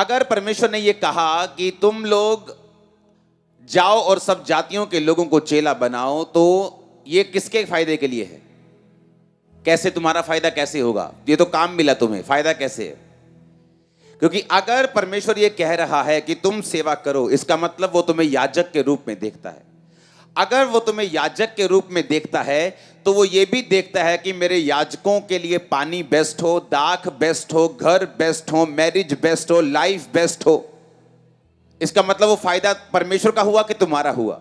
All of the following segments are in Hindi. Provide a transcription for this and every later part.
अगर परमेश्वर ने यह कहा कि तुम लोग जाओ और सब जातियों के लोगों को चेला बनाओ, तो यह किसके फायदे के लिए है? कैसे तुम्हारा फायदा कैसे होगा? ये तो काम मिला तुम्हें, फायदा कैसे है? क्योंकि अगर परमेश्वर ये कह रहा है कि तुम सेवा करो, इसका मतलब वो तुम्हें याजक के रूप में देखता है। अगर वो तुम्हें याजक के रूप में देखता है तो वो ये भी देखता है कि मेरे याजकों के लिए पानी बेस्ट हो, दाख बेस्ट हो, घर बेस्ट हो, मैरिज बेस्ट हो, लाइफ बेस्ट हो। इसका मतलब वो फायदा परमेश्वर का हुआ कि तुम्हारा हुआ।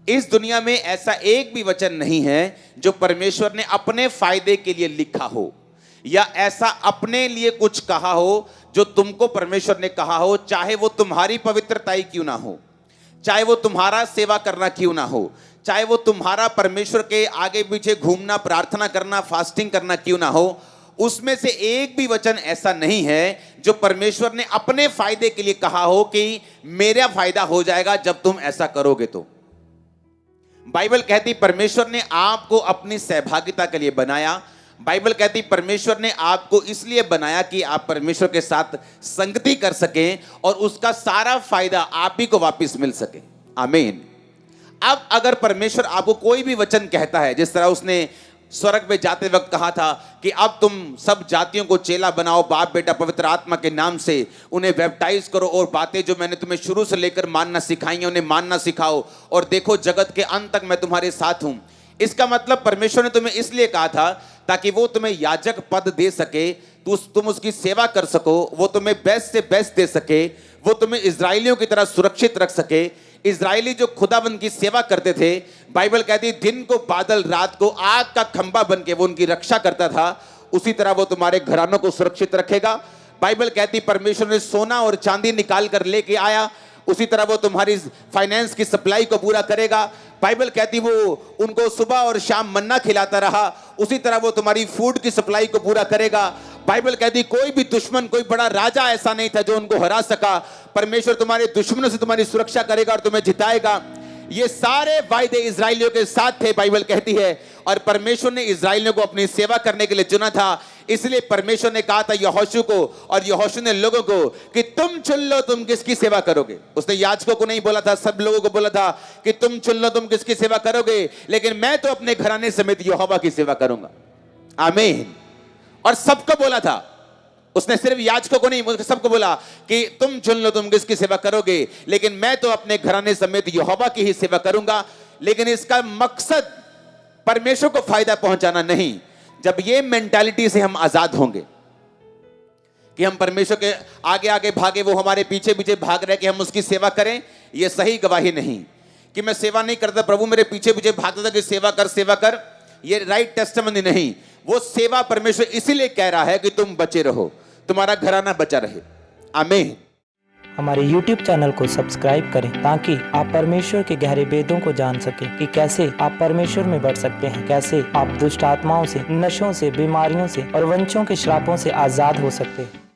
इस दुनिया में ऐसा एक भी वचन नहीं है जो परमेश्वर ने अपने फायदे के लिए लिखा हो, या ऐसा अपने लिए कुछ कहा हो जो तुमको परमेश्वर ने कहा हो, चाहे वो तुम्हारी पवित्रता ही क्यों ना हो, चाहे वो तुम्हारा सेवा करना क्यों ना हो, चाहे वो तुम्हारा परमेश्वर के आगे पीछे घूमना, प्रार्थना करना, फास्टिंग करना क्यों ना हो। उसमें से एक भी वचन ऐसा नहीं है जो परमेश्वर ने अपने फायदे के लिए कहा हो कि मेरा फायदा हो जाएगा जब तुम ऐसा करोगे। तो बाइबल कहती परमेश्वर ने आपको अपनी सहभागिता के लिए बनाया। बाइबल कहती परमेश्वर ने आपको इसलिए बनाया कि आप परमेश्वर के साथ संगति कर सकें और उसका सारा फायदा आप ही को वापस मिल सके। आमीन। अब अगर परमेश्वर आपको कोई भी वचन कहता है, जिस तरह उसने स्वर्ग में जाते वक्त कहा था कि अब तुम सब जातियों को चेला बनाओ, बाप बेटा पवित्र आत्मा के नाम से उन्हें बैप्टाइज करो और बातें जो मैंने तुम्हें शुरू से लेकर मानना सिखाई हैं उन्हें मानना सिखाओ, और देखो जगत के अंत तक मैं तुम्हारे साथ हूं। इसका मतलब परमेश्वर ने तुम्हें इसलिए कहा था ताकि वो तुम्हें याजक पद दे सके, तुम उसकी सेवा कर सको, वो तुम्हें बेस्ट से बेस्ट दे सके, वो तुम्हें इजरायलियों की तरह सुरक्षित रख सके। इजरायली जो खुदाबंद की सेवा करते थे, बाइबल कहती दिन को बादल, रात को आग का खंभा बन के वो उनकी रक्षा करता था, उसी तरह वो तुम्हारे घरानों को सुरक्षित रखेगा। बाइबल कहती परमेश्वर ने सोना और चांदी निकाल कर लेके आया, उसी तरह वो तुम्हारी फाइनेंस की सप्लाई को पूरा करेगा। बाइबल कहती वो उनको सुबह और शाम मन्ना खिलाता रहा, उसी तरह वो तुम्हारी फूड की सप्लाई को पूरा करेगा। बाइबल कहती कोई भी दुश्मन, कोई बड़ा राजा ऐसा नहीं था जो उनको हरा सका। परमेश्वर तुम्हारे दुश्मनों से तुम्हारी सुरक्षा करेगा और तुम्हें जिताएगा। ये सारे वायदे इजराइलियों के साथ थे, बाइबल कहती है, और परमेश्वर ने इजराइलियों को अपनी सेवा करने के लिए चुना था। इसलिए परमेश्वर ने कहा था यहोशू को, और यहोशू ने लोगों को कि तुम चुन लो तुम किसकी सेवा करोगे। उसने याजकों को नहीं बोला था, सब लोगों को बोला था कि तुम चुन लो तुम किसकी सेवा करोगे, लेकिन मैं तो अपने घराने समेत यहोवा की सेवा करूंगा। आमीन। और सबको बोला था, उसने सिर्फ याजकों को नहीं, सबको बोला कि तुम चुन लो तुम किसकी सेवा करोगे, लेकिन मैं तो अपने घराने समेत यहोवा की ही सेवा करूंगा। लेकिन इसका मकसद परमेश्वर को फायदा पहुंचाना नहीं। जब ये मेंटालिटी से हम आजाद होंगे कि हम परमेश्वर के आगे आगे भागे, वो हमारे पीछे पीछे भाग रहे कि हम उसकी सेवा करें, ये सही गवाही नहीं। कि मैं सेवा नहीं करता, प्रभु मेरे पीछे पीछे भागता था कि सेवा कर, ये राइट टेस्टिमनी नहीं। वो सेवा परमेश्वर इसीलिए कह रहा है कि तुम बचे रहो, तुम्हारा घराना बचा रहे। आमीन। हमारे YouTube चैनल को सब्सक्राइब करें ताकि आप परमेश्वर के गहरे वेदों को जान सकें कि कैसे आप परमेश्वर में बढ़ सकते हैं, कैसे आप दुष्ट आत्माओं से, नशों से, बीमारियों से और वंशों के श्रापों से आजाद हो सकते हैं।